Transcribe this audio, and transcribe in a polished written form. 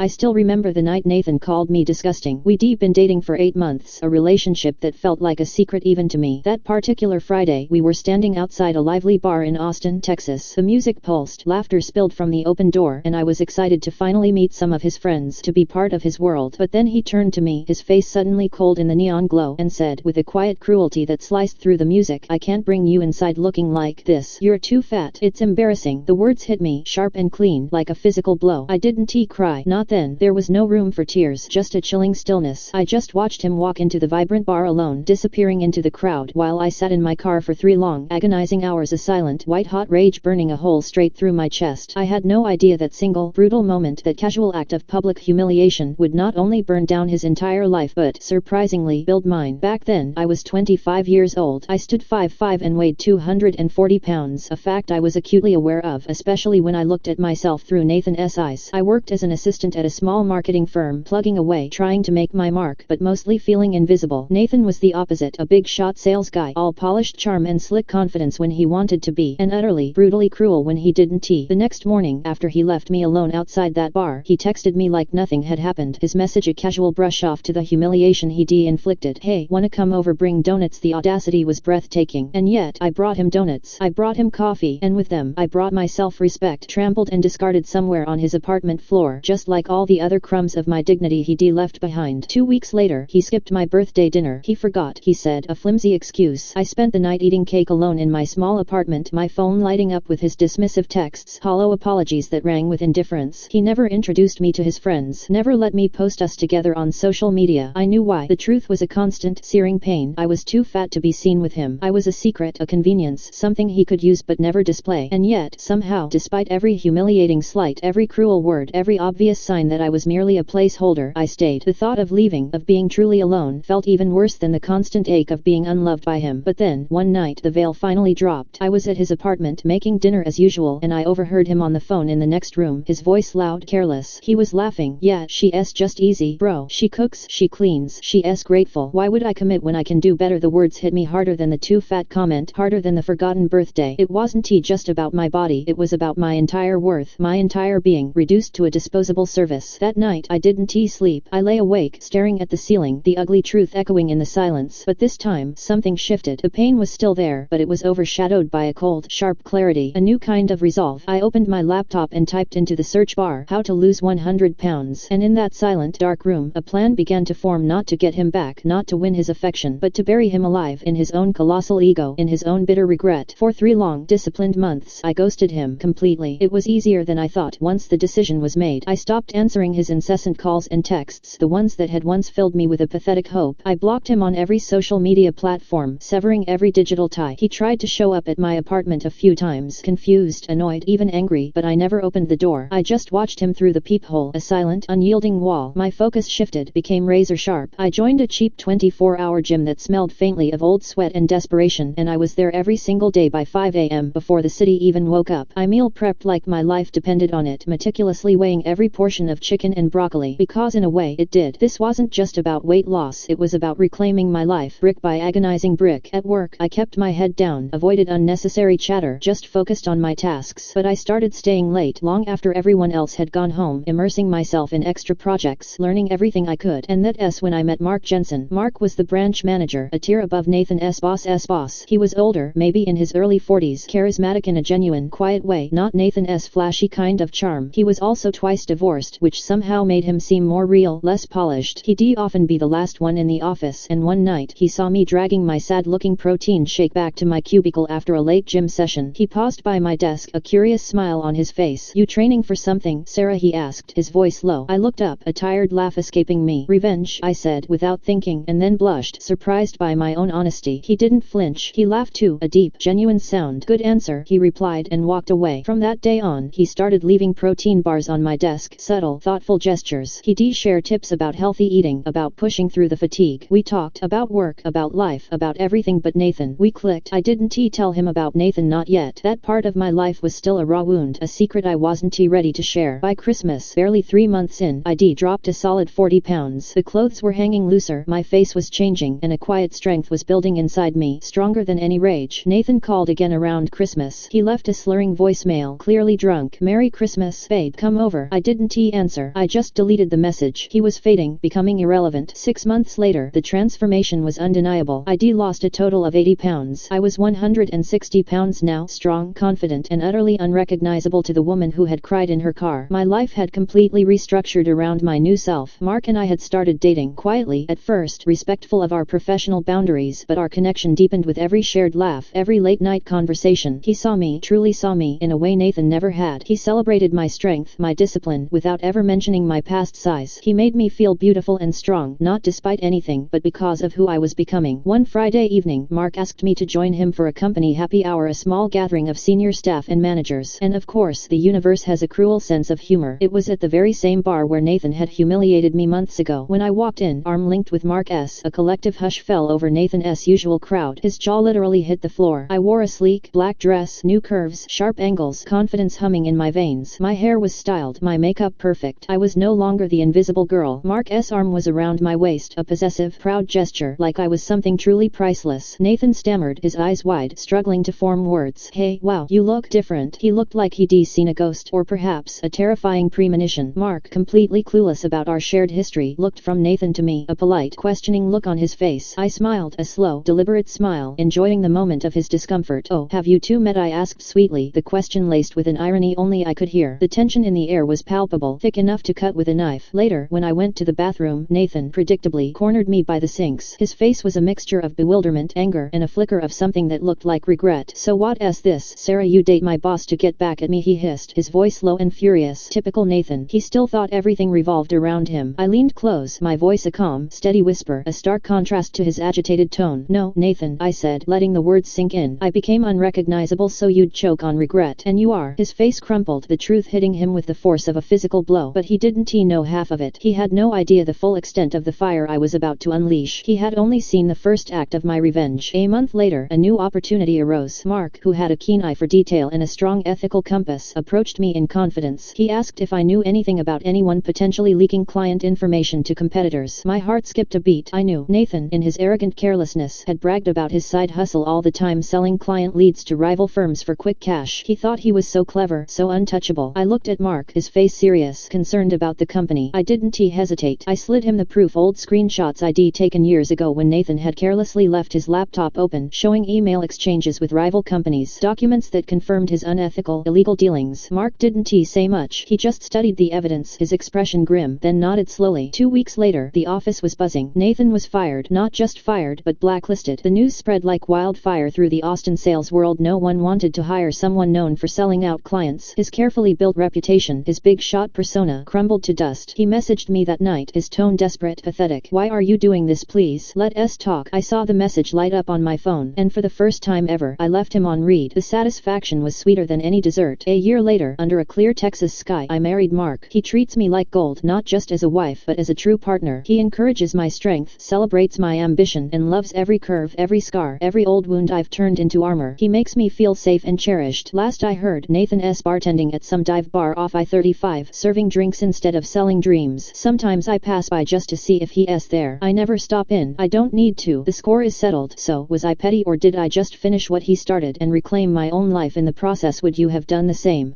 I still remember the night Nathan called me disgusting. We deep been dating for 8 months, a relationship that felt like a secret even to me. That particular Friday, we were standing outside a lively bar in Austin, Texas. The music pulsed, laughter spilled from the open door, and I was excited to finally meet some of his friends, to be part of his world. But then he turned to me, his face suddenly cold in the neon glow, and said, with a quiet cruelty that sliced through the music, "I can't bring you inside looking like this. You're too fat. It's embarrassing." The words hit me, sharp and clean, like a physical blow. I didn't cry. Not then. There was no room for tears, just a chilling stillness. I just watched him walk into the vibrant bar alone, disappearing into the crowd, while I sat in my car for 3 long, agonizing hours, a silent, white-hot rage burning a hole straight through my chest. I had no idea that single, brutal moment, that casual act of public humiliation, would not only burn down his entire life but, surprisingly, build mine. Back then, I was 25 years old. I stood 5'5" and weighed 240 pounds, a fact I was acutely aware of, especially when I looked at myself through Nathan's eyes. I worked as an assistant at a small marketing firm, plugging away, trying to make my mark, but mostly feeling invisible. Nathan was the opposite, a big-shot sales guy, all polished charm and slick confidence when he wanted to be, and utterly, brutally cruel when he didn't. The next morning, after he left me alone outside that bar, he texted me like nothing had happened, his message a casual brush off to the humiliation he'd inflicted. "Hey, wanna come over, bring donuts?" The audacity was breathtaking, and yet, I brought him donuts. I brought him coffee, and with them, I brought my self-respect, trampled and discarded somewhere on his apartment floor, just like all the other crumbs of my dignity he'd left behind. 2 weeks later, he skipped my birthday dinner. He forgot, he said, a flimsy excuse. I spent the night eating cake alone in my small apartment, my phone lighting up with his dismissive texts, hollow apologies that rang with indifference. He never introduced me to his friends, never let me post us together on social media. I knew why. The truth was a constant, searing pain. I was too fat to be seen with him. I was a secret, a convenience, something he could use but never display. And yet, somehow, despite every humiliating slight, every cruel word, every obvious sign that I was merely a placeholder, I stayed. The thought of leaving, of being truly alone, felt even worse than the constant ache of being unloved by him. But then, one night, the veil finally dropped. I was at his apartment, making dinner as usual, and I overheard him on the phone in the next room, his voice loud, careless. He was laughing. "Yeah, she's just easy, bro. She cooks, she cleans, she's grateful. Why would I commit when I can do better?" The words hit me harder than the too fat comment, harder than the forgotten birthday. It wasn't just about my body, it was about my entire worth, my entire being, reduced to a disposable service. That night, I didn't sleep. I lay awake, staring at the ceiling, the ugly truth echoing in the silence. But this time, something shifted. The pain was still there, but it was overshadowed by a cold, sharp clarity, a new kind of resolve. I opened my laptop and typed into the search bar, "How to lose 100 pounds." And in that silent, dark room, a plan began to form, not to get him back, not to win his affection, but to bury him alive in his own colossal ego, in his own bitter regret. For 3 long, disciplined months, I ghosted him completely. It was easier than I thought. Once the decision was made, I stopped answering his incessant calls and texts, the ones that had once filled me with a pathetic hope. I blocked him on every social media platform, severing every digital tie. He tried to show up at my apartment a few times, confused, annoyed, even angry, but I never opened the door. I just watched him through the peephole, a silent, unyielding wall. My focus shifted, became razor sharp. I joined a cheap 24-hour gym that smelled faintly of old sweat and desperation, and I was there every single day by 5 a.m. before the city even woke up. I meal prepped like my life depended on it, meticulously weighing every portion of chicken and broccoli, because in a way it did. This wasn't just about weight loss, it was about reclaiming my life, brick by agonizing brick. At work, I kept my head down, avoided unnecessary chatter, just focused on my tasks. But I started staying late, long after everyone else had gone home, immersing myself in extra projects, learning everything I could. And that's when I met Mark Jensen. Mark was the branch manager, a tier above Nathan's boss. He was older, maybe in his early 40s, charismatic in a genuine, quiet way, not Nathan's flashy kind of charm. He was also twice divorced, which somehow made him seem more real, less polished. He'd often be the last one in the office, and one night, he saw me dragging my sad-looking protein shake back to my cubicle after a late gym session. He paused by my desk, a curious smile on his face. "You training for something, Sarah?" he asked, his voice low. I looked up, a tired laugh escaping me. "Revenge," I said, without thinking, and then blushed, surprised by my own honesty. He didn't flinch. He laughed too, a deep, genuine sound. "Good answer," he replied, and walked away. From that day on, he started leaving protein bars on my desk, subtle, thoughtful gestures. He'd share tips about healthy eating, about pushing through the fatigue. We talked about work, about life, about everything but Nathan. We clicked. I didn't tell him about Nathan, not yet. That part of my life was still a raw wound, a secret I wasn't ready to share. By Christmas, barely 3 months in, I'd dropped a solid 40 pounds. The clothes were hanging looser, my face was changing, and a quiet strength was building inside me, stronger than any rage. Nathan called again around Christmas. He left a slurring voicemail, clearly drunk. "Merry Christmas, babe. Come over." I didn't he answer. I just deleted the message. He was fading, becoming irrelevant. 6 months later, the transformation was undeniable. I lost a total of 80 pounds. I was 160 pounds now, strong, confident, and utterly unrecognizable to the woman who had cried in her car. My life had completely restructured around my new self. Mark and I had started dating quietly at first, respectful of our professional boundaries, but our connection deepened with every shared laugh, every late-night conversation. He saw me, truly saw me, in a way Nathan never had. He celebrated my strength, my discipline, without ever mentioning my past size. He made me feel beautiful and strong, not despite anything, but because of who I was becoming. One Friday evening, Mark asked me to join him for a company happy hour, a small gathering of senior staff and managers. And of course, the universe has a cruel sense of humor. It was at the very same bar where Nathan had humiliated me months ago. When I walked in, arm linked with Mark S., a collective hush fell over Nathan's usual crowd. His jaw literally hit the floor. I wore a sleek, black dress, new curves, sharp angles, confidence humming in my veins. My hair was styled, my makeup perfect. I was no longer the invisible girl. Mark's arm was around my waist, a possessive, proud gesture, like I was something truly priceless. Nathan stammered, his eyes wide, struggling to form words. Hey, wow, you look different. He looked like he'd seen a ghost, or perhaps a terrifying premonition. Mark, completely clueless about our shared history, looked from Nathan to me, a polite, questioning look on his face. I smiled, a slow, deliberate smile, enjoying the moment of his discomfort. Oh, have you two met? I asked sweetly, the question laced with an irony only I could hear. The tension in the air was palpable, thick enough to cut with a knife. Later, when I went to the bathroom, Nathan, predictably, cornered me by the sinks. His face was a mixture of bewilderment, anger, and a flicker of something that looked like regret. So what's this, Sarah? You date my boss to get back at me? He hissed, his voice low and furious. Typical Nathan. He still thought everything revolved around him. I leaned close, my voice a calm, steady whisper, a stark contrast to his agitated tone. No, Nathan, I said, letting the words sink in. I became unrecognizable so you'd choke on regret. And you are. His face crumpled, the truth hitting him with the force of a physical blow. But he didn't know half of it. He had no idea the full extent of the fire I was about to unleash. He had only seen the first act of my revenge. A month later, a new opportunity arose. Mark, who had a keen eye for detail and a strong ethical compass, approached me in confidence. He asked if I knew anything about anyone potentially leaking client information to competitors. My heart skipped a beat. I knew. Nathan, in his arrogant carelessness, had bragged about his side hustle all the time, selling client leads to rival firms for quick cash. He thought he was so clever, so untouchable. I looked at Mark, his face serious, concerned about the company. I didn't hesitate. I slid him the proof, old screenshots I'd taken years ago when Nathan had carelessly left his laptop open, showing email exchanges with rival companies, documents that confirmed his unethical, illegal dealings. Mark didn't say much. He just studied the evidence, his expression grim, then nodded slowly. 2 weeks later, the office was buzzing. Nathan was fired. Not just fired, but blacklisted. The news spread like wildfire through the Austin sales world. No one wanted to hire someone known for selling out clients. His carefully built reputation, his big shot persona, crumbled to dust. He messaged me that night, his tone desperate, pathetic. Why are you doing this? Please, let us talk. I saw the message light up on my phone, and for the first time ever, I left him on read. The satisfaction was sweeter than any dessert. A year later, under a clear Texas sky, I married Mark. He treats me like gold, not just as a wife, but as a true partner. He encourages my strength, celebrates my ambition, and loves every curve, every scar, every old wound I've turned into armor. He makes me feel safe and cherished. Last I heard, Nathan's bartending at some dive bar off I-35, serving drinks instead of selling dreams. Sometimes I pass by just to see if he's there. I never stop in. I don't need to. The score is settled. So, was I petty, or did I just finish what he started and reclaim my own life in the process? Would you have done the same?